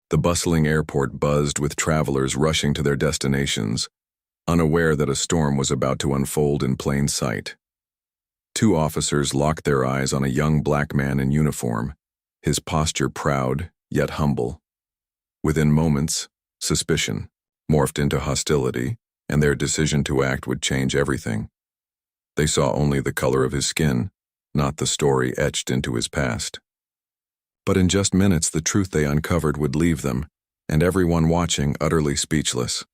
The bustling airport buzzed with travelers rushing to their destinations, unaware that a storm was about to unfold in plain sight. Two officers locked their eyes on a young black man in uniform, his posture proud yet humble. Within moments, suspicion morphed into hostility, and their decision to act would change everything. They saw only the color of his skin, not the story etched into his past. But in just minutes, the truth they uncovered would leave them, and everyone watching utterly speechless.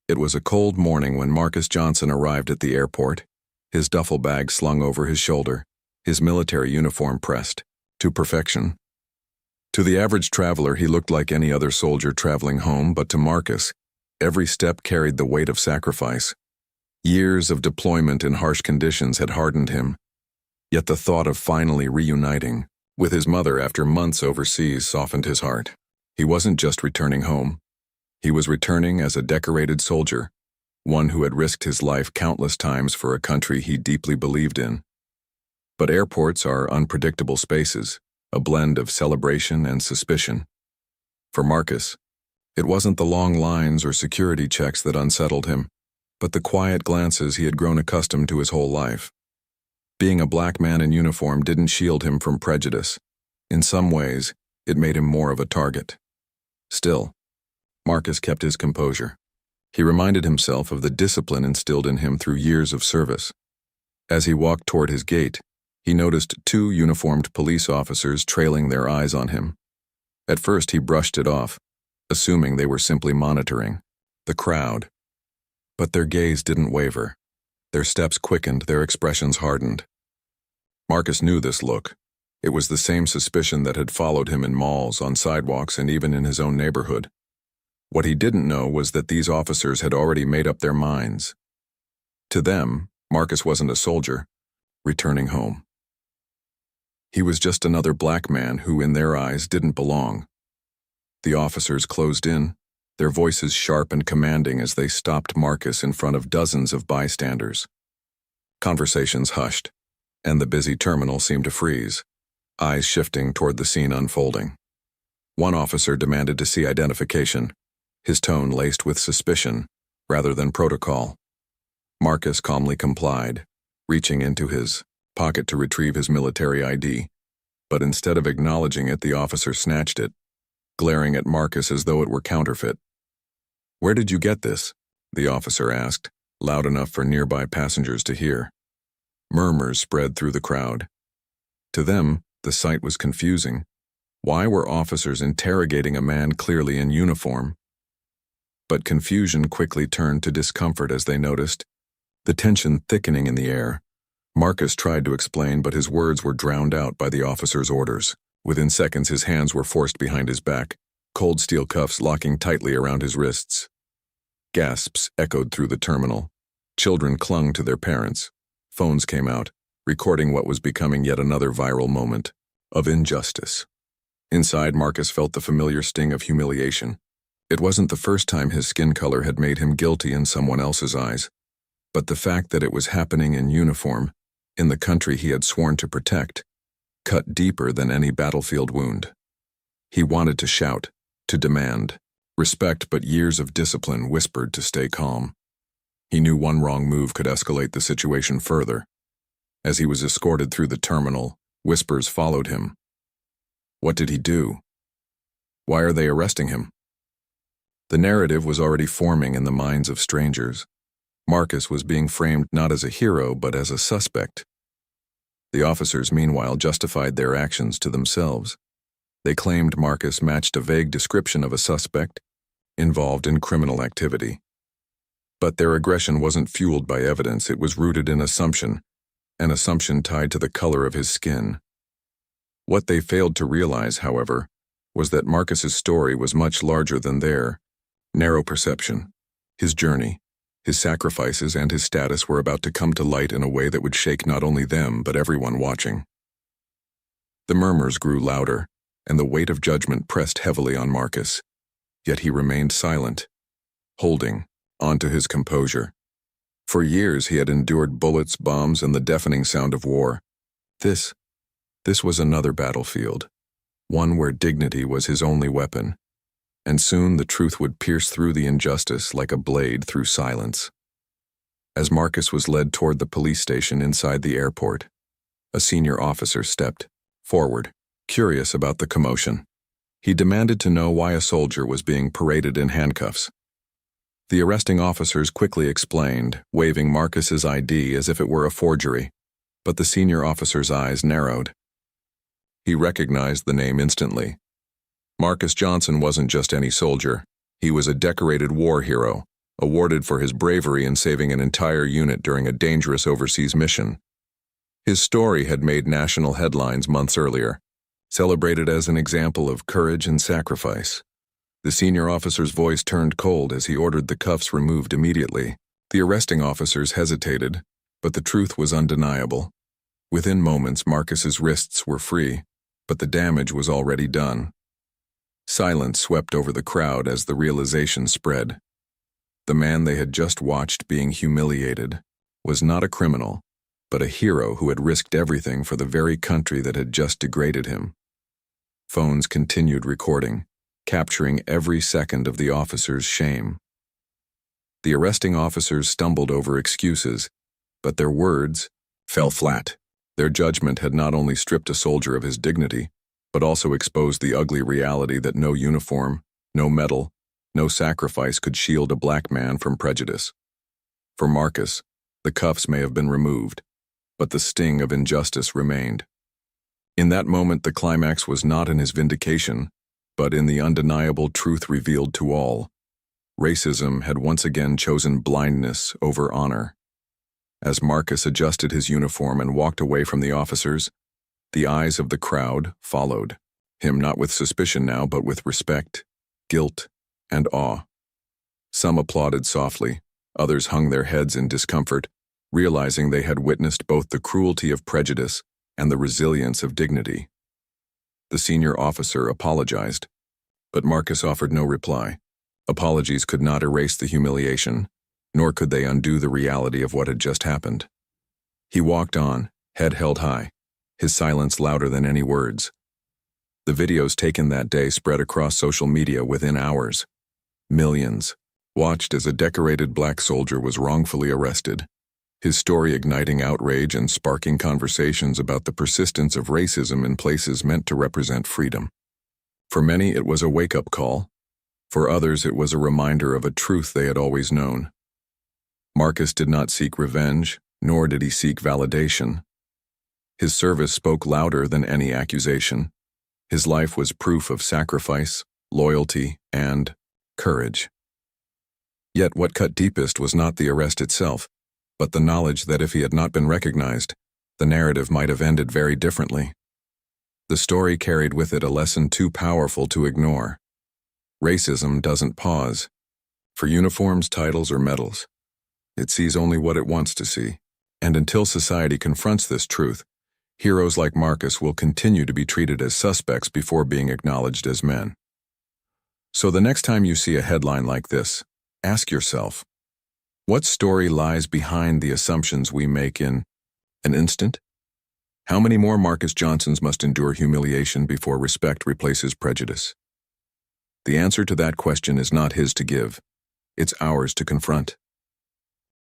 It was a cold morning when Marcus Johnson arrived at the airport, his duffel bag slung over his shoulder, his military uniform pressed to perfection. To the average traveler, he looked like any other soldier traveling home, but to Marcus, every step carried the weight of sacrifice. Years of deployment in harsh conditions had hardened him, yet the thought of finally reuniting with his mother after months overseas softened his heart. He wasn't just returning home. He was returning as a decorated soldier, one who had risked his life countless times for a country he deeply believed in. But airports are unpredictable spaces, a blend of celebration and suspicion. For Marcus, it wasn't the long lines or security checks that unsettled him, but the quiet glances he had grown accustomed to his whole life. Being a black man in uniform didn't shield him from prejudice. In some ways, it made him more of a target. Still, Marcus kept his composure. He reminded himself of the discipline instilled in him through years of service. As he walked toward his gate, he noticed two uniformed police officers trailing their eyes on him. At first, he brushed it off, assuming they were simply monitoring the crowd. But their gaze didn't waver. Their steps quickened, their expressions hardened. Marcus knew this look. It was the same suspicion that had followed him in malls, on sidewalks, and even in his own neighborhood. What he didn't know was that these officers had already made up their minds. To them, Marcus wasn't a soldier, returning home. He was just another black man who, in their eyes, didn't belong. The officers closed in, their voices sharp and commanding as they stopped Marcus in front of dozens of bystanders. Conversations hushed, and the busy terminal seemed to freeze, eyes shifting toward the scene unfolding. One officer demanded to see identification, his tone laced with suspicion rather than protocol. Marcus calmly complied, reaching into his pocket to retrieve his military ID, but instead of acknowledging it, the officer snatched it, glaring at Marcus as though it were counterfeit. "Where did you get this?" the officer asked, loud enough for nearby passengers to hear. Murmurs spread through the crowd. To them, the sight was confusing. Why were officers interrogating a man clearly in uniform? But confusion quickly turned to discomfort as they noticed the tension thickening in the air. Marcus tried to explain, but his words were drowned out by the officer's orders. Within seconds, his hands were forced behind his back, cold steel cuffs locking tightly around his wrists. Gasps echoed through the terminal. Children clung to their parents. Phones came out, recording what was becoming yet another viral moment of injustice. Inside, Marcus felt the familiar sting of humiliation. It wasn't the first time his skin color had made him guilty in someone else's eyes, but the fact that it was happening in uniform, in the country he had sworn to protect, cut deeper than any battlefield wound. He wanted to shout, to demand respect, but years of discipline whispered to stay calm. He knew one wrong move could escalate the situation further. As he was escorted through the terminal, whispers followed him. What did he do? Why are they arresting him? The narrative was already forming in the minds of strangers. Marcus was being framed not as a hero, but as a suspect. The officers, meanwhile, justified their actions to themselves. They claimed Marcus matched a vague description of a suspect involved in criminal activity. But their aggression wasn't fueled by evidence, it was rooted in assumption, an assumption tied to the color of his skin. What they failed to realize, however, was that Marcus's story was much larger than their narrow perception. His journey, his sacrifices, and his status were about to come to light in a way that would shake not only them, but everyone watching. The murmurs grew louder, and the weight of judgment pressed heavily on Marcus. Yet he remained silent, holding onto his composure. For years he had endured bullets, bombs, and the deafening sound of war. This was another battlefield, one where dignity was his only weapon, and soon the truth would pierce through the injustice like a blade through silence. As Marcus was led toward the police station inside the airport, a senior officer stepped forward, curious about the commotion. He demanded to know why a soldier was being paraded in handcuffs. The arresting officers quickly explained, waving Marcus's ID as if it were a forgery, but the senior officer's eyes narrowed. He recognized the name instantly. Marcus Johnson wasn't just any soldier. He was a decorated war hero, awarded for his bravery in saving an entire unit during a dangerous overseas mission. His story had made national headlines months earlier, celebrated as an example of courage and sacrifice. The senior officer's voice turned cold as he ordered the cuffs removed immediately. The arresting officers hesitated, but the truth was undeniable. Within moments, Marcus's wrists were free, but the damage was already done. Silence swept over the crowd as the realization spread. The man they had just watched being humiliated was not a criminal, but a hero who had risked everything for the very country that had just degraded him. Phones continued recording, capturing every second of the officer's shame. The arresting officers stumbled over excuses, but their words fell flat. Their judgment had not only stripped a soldier of his dignity, but also exposed the ugly reality that no uniform, no medal, no sacrifice could shield a black man from prejudice. For Marcus, the cuffs may have been removed, but the sting of injustice remained. In that moment, the climax was not in his vindication, but in the undeniable truth revealed to all. Racism had once again chosen blindness over honor. As Marcus adjusted his uniform and walked away from the officers, the eyes of the crowd followed him, not with suspicion now, but with respect, guilt, and awe. Some applauded softly, others hung their heads in discomfort, realizing they had witnessed both the cruelty of prejudice and the resilience of dignity. The senior officer apologized, but Marcus offered no reply. Apologies could not erase the humiliation, nor could they undo the reality of what had just happened. He walked on, head held high, his silence louder than any words. The videos taken that day spread across social media within hours. Millions watched as a decorated black soldier was wrongfully arrested, his story igniting outrage and sparking conversations about the persistence of racism in places meant to represent freedom. For many, it was a wake-up call. For others, it was a reminder of a truth they had always known. Marcus did not seek revenge, nor did he seek validation. His service spoke louder than any accusation. His life was proof of sacrifice, loyalty, and courage. Yet what cut deepest was not the arrest itself, but the knowledge that if he had not been recognized, the narrative might have ended very differently. The story carried with it a lesson too powerful to ignore. Racism doesn't pause for uniforms, titles, or medals. It sees only what it wants to see. And until society confronts this truth, heroes like Marcus will continue to be treated as suspects before being acknowledged as men. So the next time you see a headline like this, ask yourself, what story lies behind the assumptions we make in an instant? How many more Marcus Johnsons must endure humiliation before respect replaces prejudice? The answer to that question is not his to give. It's ours to confront.